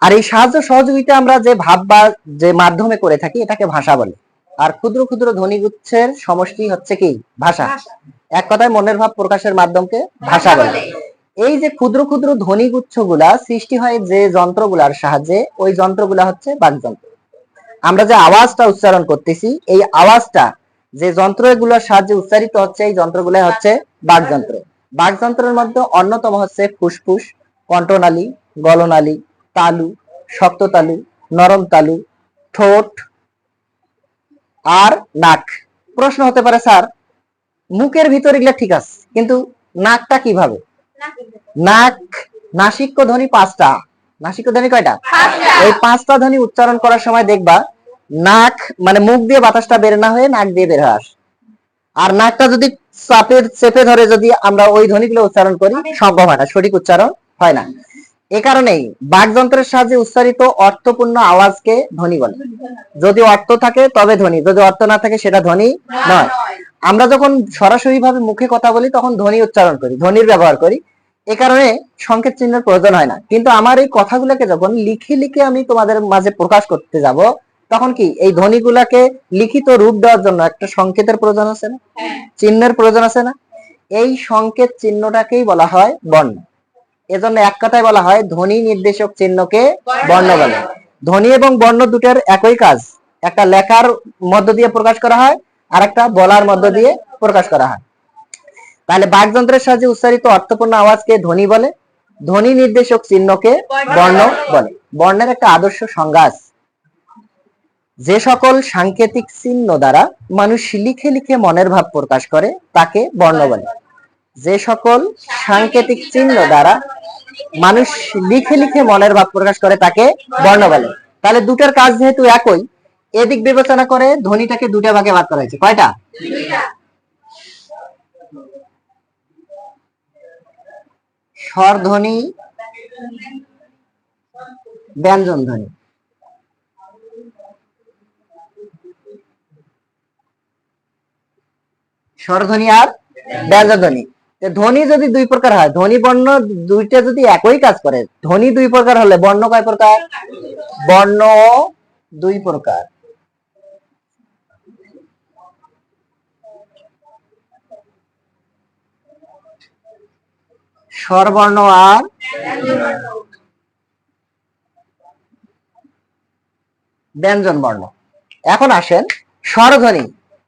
আর এই সাহায্য সহযোগিতা আমরা যে ভাব বা যে মাধ্যমে করে থাকি এটাকে ভাষা বলে। আর ক্ষুদ্র ক্ষুদ্র ধ্বনিগুচ্ছের সমষ্টি হচ্ছে কি ভাষা। এক কথায় মনের ভাব প্রকাশের মাধ্যমকে ভাষা বলে। এই যে ক্ষুদ্র ক্ষুদ্র ধ্বনিগুচ্ছগুলা সৃষ্টি হয় যে যন্ত্রগুলার সাহায্যে, ওই যন্ত্রগুলা হচ্ছে বাকযন্ত্র। আমরা যে আওয়াজটা উচ্চারণ করতেছি এই আওয়াজটা যে যন্ত্রগুলোর সাহায্যে উচ্চারিত হচ্ছে এই যন্ত্রগুলো হচ্ছে বাকযন্ত্র। বাকযন্ত্রের মধ্যে অন্যতম হচ্ছে ফুসফুস, কণ্ঠনালী, গলনালী, তালু, শক্ত তালু, নরম তালু, ঠোঁট আর নাক। প্রশ্ন হতে পারে স্যার মুখের ভিতর এগুলা ঠিক আছে কিন্তু নাকটা কিভাবে? নাক নাসিক্য ধ্বনি 5টা। নাসিক্য ধ্বনি কয়টা? 5টা। এই 5টা ধ্বনি উচ্চারণ করার সময় দেখবা নাক মানে মুখ দিয়ে বাতাসটা বের না হয়ে নাক দিয়ে বের হয়। আর নাকটা যদি চেপে ধরে যদি আমরা ওই ধ্বনিগুলো উচ্চারণ করি সম্ভব হয় না, সঠিক উচ্চারণ হয় না। এ কারণেই বাকযন্ত্রের সাহায্যে উচ্চারিত অর্থপূর্ণ আওয়াজকে ধ্বনি বলে। যদি অর্থ থাকে তবে ধ্বনি, যদি অর্থ না থাকে সেটা ধ্বনি নয়। আমরা যখন সরাসরি ভাবে মুখে কথা বলি তখন ধ্বনি উচ্চারণ করি, ধ্বনির ব্যবহার করি। এ কারণে সংকেত চিহ্নের প্রয়োজন হয় না। কিন্তু আমার এই কথাগুলোকে যখন লিখে লিখে আমি তোমাদের মাঝে প্রকাশ করতে যাব তখন কি এই ধ্বনিগুলাকে লিখিত রূপ দেওয়ার জন্য একটা সংকেতের প্রয়োজন আছে না, চিহ্নের প্রয়োজন আছে না? এই সংকেত চিহ্নটাকেই বলা হয় বর্ণ। এজন্য এক কথায় বলা হয় ধ্বনি নির্দেশক চিহ্নকে বর্ণ বলে। ধ্বনি এবং বর্ণ দুটার একই কাজ, একটা লেখার মধ্য দিয়ে প্রকাশ করা হয় আর একটা বলার মধ্য দিয়ে প্রকাশ করা হয়। তাহলে বাকযন্ত্রের সাহায্যে উচ্চারিত অর্থপূর্ণ আওয়াজকে ধ্বনি বলে, ধ্বনি নির্দেশক চিহ্নকে বর্ণ বলে। বর্ণের একটা আদর্শ সংজ্ঞা আছে, যে সকল সাংকেতিক চিহ্ন দ্বারা মানুষ লিখে লিখে মনের ভাব প্রকাশ করে তাকে বর্ণ বলে। যে সকল সাংকেতিক চিহ্ন দ্বারা মানুষ লিখে লিখে মনের ভাব প্রকাশ করে তাকে বর্ণ বলে। তাহলে দুটার কাজ যেহেতু একই, এদিক বিবেচনা করে ধ্বনিটাকে দুটা ভাগে ভাগ করা হয়েছে। কয়টা? স্বরধ্বনি, ব্যঞ্জন ধ্বনি। স্বরধ্বনি আর ব্যঞ্জন ধ্বনি। ধ্বনি যদি দুই প্রকার হয়, ধ্বনি বর্ণ দুইটা যদি একই কাজ করে, ধ্বনি দুই প্রকার হলে বর্ণ কয় প্রকার? বর্ণ দুই প্রকার। স্বরবর্ণ আর ব্যঞ্জন বর্ণ। এখন আসেন, স্বরধ্বনি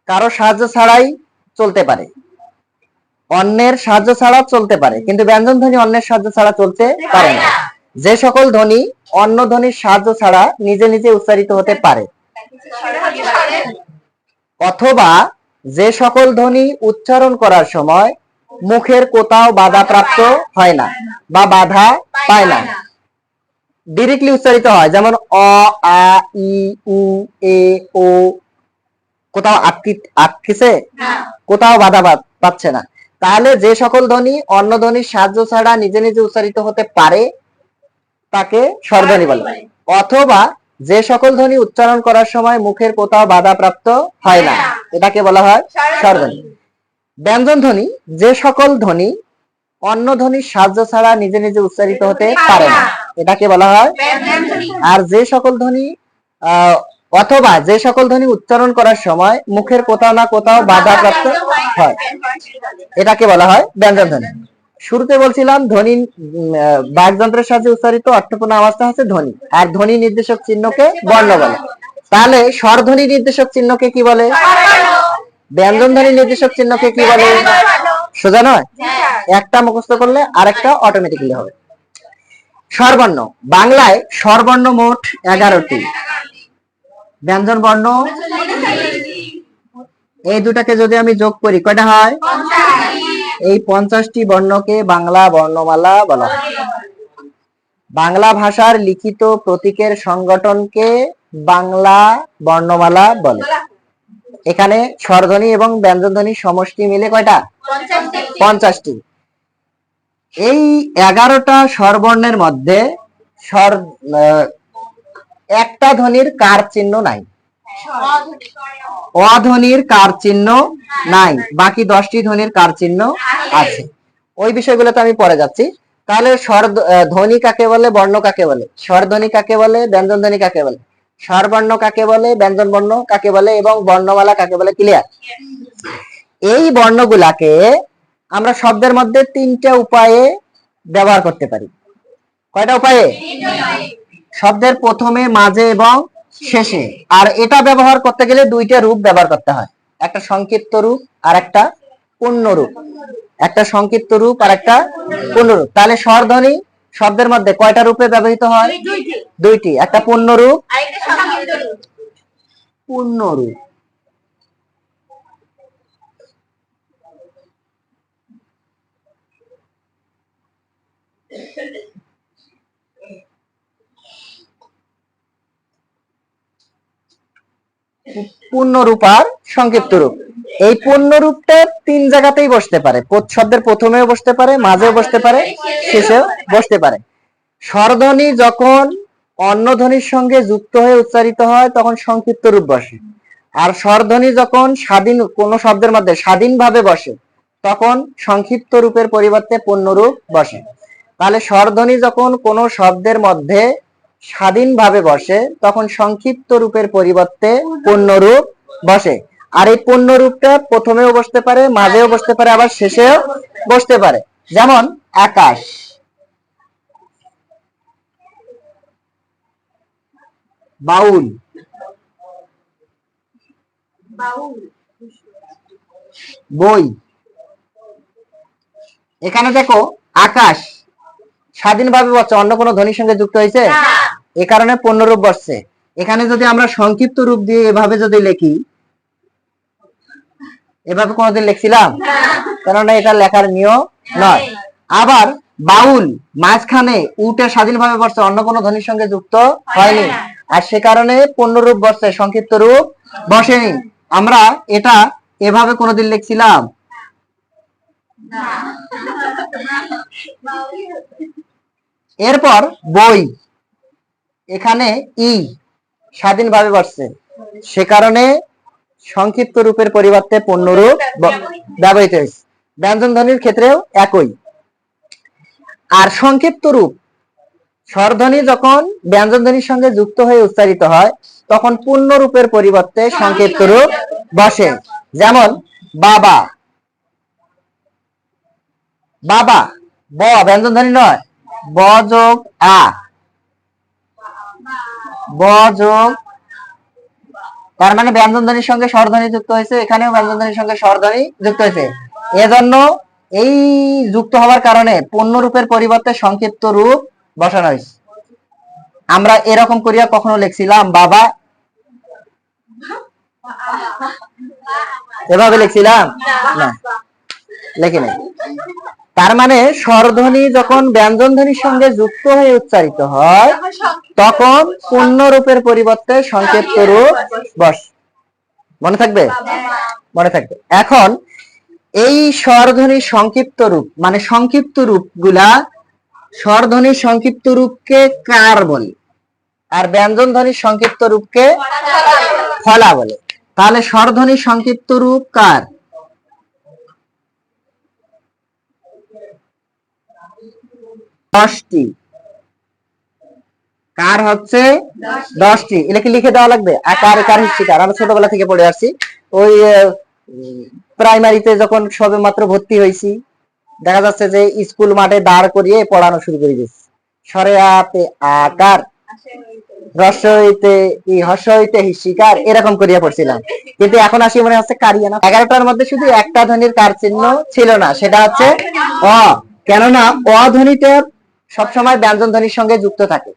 কারো সাহায্য ছাড়াই চলতে পারে, অন্যের সাহায্য ছাড়া চলতে পারে, কিন্তু ব্যঞ্জন ধ্বনি অন্যের সাহায্য ছাড়া চলতে পারে না। যে সকল ধ্বনি অন্য ধ্বনির সাহায্য ছাড়া নিজে নিজে উচ্চারিত হতে পারে, অথবা যে সকল ধ্বনি উচ্চারণ করার সময় মুখের কোথাও বাধা প্রাপ্ত হয় না বা বাধা পায় না, ডিরেক্টলি উচ্চারিত হয়, যেমন অ, আ, ই, উ, এ, ও, কোথাও আটকেছে, কোথাও বাধা পাচ্ছে না। তাহলে যে সকল ধ্বনি অন্য ধ্বনির সাহায্য ছাড়া নিজে নিজে উচ্চারিত হতে পারে তাকে স্বরধ্বনি বলে। অথবা যে সকল ধ্বনি উচ্চারণ করার সময় মুখের কোথাও বাধা প্রাপ্ত হয় না, এটাকে বলা হয় স্বরধ্বনি। ব্যঞ্জন ধ্বনি যে সকল ধ্বনি অন্য ধ্বনির সাহায্য ছাড়া নিজে নিজে উচ্চারিত হতে পারে না, এটাকে বলা হয়। আর যে সকল ধ্বনি অথবা যে সকল ধ্বনি উচ্চারণ করার সময় মুখের কোথাও না কোথাও বাধা প্রাপ্ত হয়, এটাকে বলা হয় ব্যঞ্জন ধ্বনি। শুরুতে বলছিলাম ধ্বনি বাকযন্ত্রের সাহায্যে উচ্চারিত অর্থপূর্ণ আওয়াজটা হচ্ছে ধ্বনি, আর ধ্বনি নির্দেশক চিহ্নকে বর্ণ বলে। তাহলে স্বরধ্বনি নির্দেশক চিহ্নকে কি বলে? ব্যঞ্জন ধ্বনি নির্দেশক চিহ্নকে কি বলে? সোজা নয়, একটা মুখস্থ করলে আরেকটা অটোমেটিক্যালি হবে। স্বরবর্ণ, বাংলায় স্বরবর্ণ মোট 11টি, ব্যঞ্জন বর্ণ এই দুটাকে যদি আমি যোগ করি কয়টা হয়? এই 50টি বর্ণকে বাংলা বর্ণমালা বলা হয়। বাংলা ভাষার লিখিত প্রতীকের সংগঠনকে বাংলা বর্ণমালা বলে। এখানে স্বরধ্বনি এবং ব্যঞ্জনধ্বনি সমষ্টি মিলে কয়টা? 50টি। এই 11টা স্বরবর্ণের মধ্যে একটা ধ্বনির কার চিহ্ন নাই, অধ্বনির কার চিহ্ন নাই, বাকি 10টি ধ্বনির কার চিহ্ন আছে। ওই বিষয়গুলোতে আমি পরে যাচ্ছি। তাহলে ধ্বনি কাকে বলে, বর্ণ কাকে বলে, স্বরধ্বনি কাকে বলে, ব্যঞ্জন ধ্বনি কাকে বলে, স্বরবর্ণ কাকে বলে, ব্যঞ্জন বর্ণ কাকে বলে এবং বর্ণমালা কাকে বলে। ক্লিয়ার? এই বর্ণগুলাকে আমরা শব্দের মধ্যে তিনটা উপায়ে ব্যবহার করতে পারি। কয়টা উপায়ে? শব্দের প্রথমে, মাঝে এবং শেষে। আর এটা ব্যবহার করতে গেলে দুইটা রূপ ব্যবহার করতে হয়, একটা সংক্ষিপ্ত রূপ আর একটা পূর্ণ রূপ। একটা সংক্ষিপ্ত রূপ আর একটা পূর্ণ রূপ। তাহলে স্বরধ্বনি শব্দের মধ্যে কয়টা রূপে ব্যবহৃত হয়? দুইটি, একটা পূর্ণ রূপ, পূর্ণ রূপ। পূর্ণ রূপ আর সংক্ষিপ্ত রূপ। এই পূর্ণ রূপটা তিন জায়গাতেই বসতে পারে, শব্দের প্রথমেও বসতে পারে, মাঝেও বসতে পারে, শেষেও বসতে পারে। স্বরধ্বনি যখন অন্য ধ্বনির সঙ্গে যুক্ত হয়ে উচ্চারিত হয় তখন সংক্ষিপ্ত রূপ বসে, আর স্বরধ্বনি যখন স্বাধীন কোনো শব্দের মধ্যে স্বাধীনভাবে বসে তখন সংক্ষিপ্ত রূপের পরিবর্তে পূর্ণ রূপ বসে। তাহলে স্বরধ্বনি যখন কোনো শব্দের মধ্যে স্বাধীনভাবে বসে তখন সংক্ষিপ্ত রূপের পরিবর্তে পূর্ণ রূপ বসে। আর এই পূর্ণ রূপটা প্রথমেও বসতে পারে, মাঝেও বসতে পারে, আবার শেষেও বসতে পারে। যেমন আকাশ, বাউল, বই। এখানে দেখো আকাশ স্বাধীনভাবে বসছে, অন্য কোনো ধ্বনির সঙ্গে যুক্ত হয়েছে, এ কারণে পূর্ণ রূপ বসছে। এখানে যদি আমরা সংক্ষিপ্ত রূপ দিয়ে এভাবে যদি লিখি, এভাবে কোনোদিন লিখছিলাম? কেননা এটা লেখার নিয়ম নয়। আবার বাউল মাঝখানে উটা স্বাধীনভাবে বসছে, অন্য কোনো ধ্বনির সঙ্গে যুক্ত হয়নি, আর সে কারণে পূর্ণ রূপ বসছে, সংক্ষিপ্ত রূপ বসেনি। আমরা এটা এভাবে কোনোদিন লিখছিলাম? এরপর বই, এখানে ই স্বাধীনভাবে বসছে, সে কারণে সংক্ষিপ্ত রূপের পরিবর্তে পূর্ণ রূপ ব্যবহৃত হয়েছে। ব্যঞ্জন ধ্বনির ক্ষেত্রেও একই। আর সংক্ষিপ্ত রূপ স্বরধ্বনি যখন ব্যঞ্জন ধ্বনির সঙ্গে যুক্ত হয়ে উচ্চারিত হয় তখন পূর্ণ রূপের পরিবর্তে সংক্ষিপ্ত রূপ বসে। যেমন বাবা, বাবা ব ব্যঞ্জন ধ্বনি নয়, ব যোগ আ, ব যোগ, তার মানে ব্যঞ্জন ধ্বনির সঙ্গে স্বরধ্বনি যুক্ত হয়েছে, এখানেও ব্যঞ্জন ধ্বনির সঙ্গে স্বরধ্বনি যুক্ত হয়েছে। এজন্য এই যুক্ত হওয়ার কারণে পূর্ণ রূপের পরিবর্তে সংক্ষিপ্ত রূপ বসানো হয়েছে। আমরা এরকম করিয়া কখনো লিখছিলাম বাবা? এভাবে লিখছিলাম না, লিখি নাই। তার মানে স্বরধ্বনি যখন ব্যঞ্জন ধ্বনির সঙ্গে যুক্ত হয়ে উচ্চারিত হয় তখন পূর্ণ রূপের পরিবর্তে সংক্ষিপ্ত রূপ বসে। মনে থাকবে? মনে থাকবে। এখন এই স্বরধ্বনির সংক্ষিপ্ত রূপ মানে সংক্ষিপ্ত রূপগুলা, স্বরধ্বনির সংক্ষিপ্ত রূপকে কার বলে আর ব্যঞ্জন ধ্বনির সংক্ষিপ্ত রূপকে ফলা বলে। তাহলে স্বরধ্বনির সংক্ষিপ্ত রূপ কার? দশটি। কার হচ্ছে 10টি। এটা কি লিখে দেওয়া লাগবে? আকার কার হিস্ট্রিকার আমরা ছোটবেলা থেকে পড়ে আসছি। ওই প্রাইমারিতে যখন সবে মাত্র ভর্তি হয়েছি দেখা যাচ্ছে যে স্কুল মাঠে দাঁড় করিয়ে পড়ানো শুরু করে দিচ্ছে। স্বরে আতে আকার, রস হইতে হর্ষ হইতে হিস্ট্রিকার, এরকম করিয়া পড়ছিলাম। কিন্তু এখন আসি মনে হচ্ছে কারিয়ানা। 11টার মধ্যে শুধু একটা ধ্বনির কার চিহ্ন ছিল না, সেটা হচ্ছে অ। কেননা অ ধ্বনিটা সবসময় ব্যঞ্জন ধ্বনির সঙ্গে যুক্ত থাকে।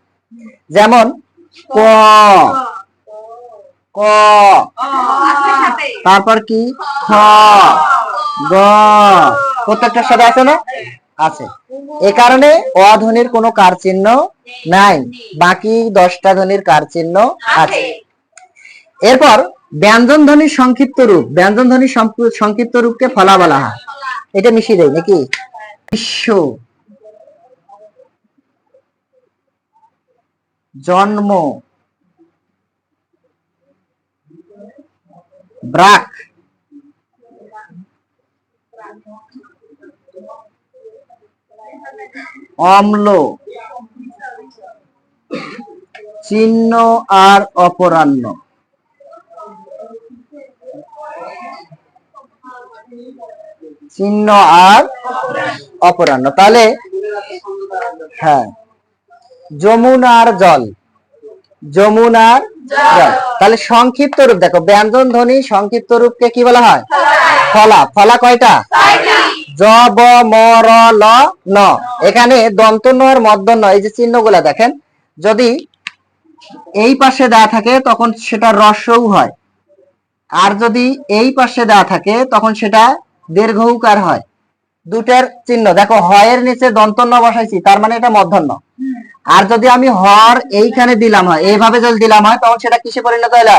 যেমন ক, ক, তারপর কি খ, গ, প্রত্যেকটার সাথে আছে না? আছে। এ কারণে অ ধ্বনির কোনো কার চিহ্ন নাই, বাকি 10টা ধ্বনির কার চিহ্ন আছে। এরপর ব্যঞ্জন ধ্বনির সংক্ষিপ্ত রূপ, ব্যঞ্জন ধ্বনির সংক্ষিপ্ত রূপকে ফলা বলা হয়। এটা মিশিয়ে দেয় নাকি? বিশ্ব, জন্ম, ব্রাক, অম্ল, চিহ্ন আর অপরাহ্ন। চিহ্ন আর অপরাহ্ন, তাহলে হ্যাঁ যমুনার জল, যমুনার জল। তাহলে সংক্ষিপ্ত রূপ দেখো, ব্যঞ্জন ধ্বনি সংক্ষিপ্ত রূপকে কি বলা হয়? ফলা। ফলা কয়টা? জ ব ম র ল ন। এখানে দন্ত ন আর মধ্য ন, এই যে চিহ্নগুলা দেখেন, যদি এই পাশে দেওয়া থাকে তখন সেটা রস্বউ হয়, আর যদি এই পাশে দেওয়া থাকে তখন সেটা দীর্ঘউকার হয়। দুটার চিহ্ন দেখো, হয়ের নিচে দন্ত ন বসাইছি, তার মানে এটা মূর্ধন্য। আর যদি আমি হর এইখানে দিলাম হয়, এইভাবে যদি দিলাম হয়, তখন সেটা কিসে পরিণত হলো?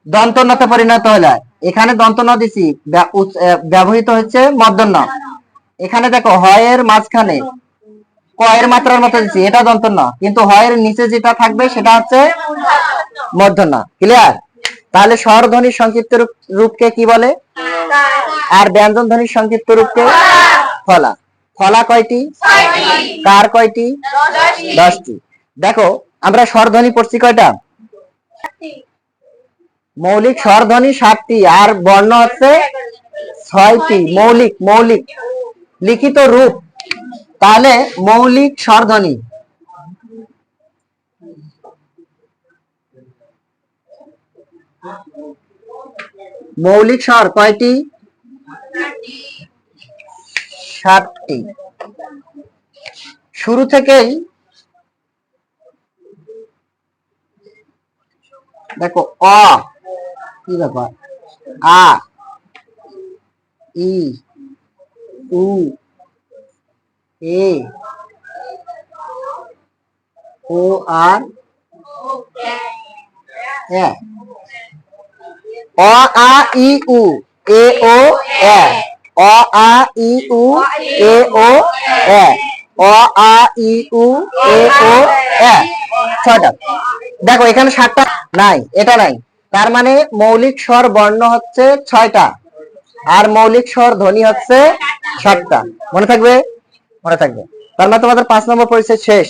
দন্ত নতে পরিণত হলো। এখানে দন্ত ন দিছি, ব্যবহৃত হচ্ছে মূর্ধন্য। এখানে দেখো হয়ের মাঝখানে কয়ের মাত্রার মতো দিচ্ছি, এটা দন্ত ন, কিন্তু হয়ের নিচে যেটা থাকবে সেটা হচ্ছে মূর্ধন্য। ক্লিয়ার? তাহলে স্বরধ্বনির সংক্ষিপ্ত রূপকে কি বলে? আর ব্যঞ্জন ধ্বনির সংক্ষিপ্ত রূপকে ফলা। ফলা কয়টি? কার কয়টি? 10টি। দেখো আমরা স্বরধ্বনি পড়ছি কয়টা? মৌলিক স্বরধ্বনি 7টি, আর বর্ণ হচ্ছে 6টি। মৌলিক, মৌলিক লিখিত রূপ। তাহলে মৌলিক স্বরধ্বনি, মৌলিক স্বর কয়টি? 7টি। শুরু থেকেই দেখো, অ কি ব্যাপার, আ, ই, উ, এ, ও আর এ। অ আ ই উ, এ ও এ। অ আ ই উ, এ ও এ। অ আ ই উ, এ ও এ। 6টা। দেখো এখানে 7টা নাই, এটা নাই, তার মানে মৌলিক স্বর বর্ণ হচ্ছে 6টা, আর মৌলিক স্বর ধ্বনি হচ্ছে 7টা। মনে থাকবে? মনে থাকবে। তার মানে তোমাদের 5 নম্বর পরিচয় শেষ।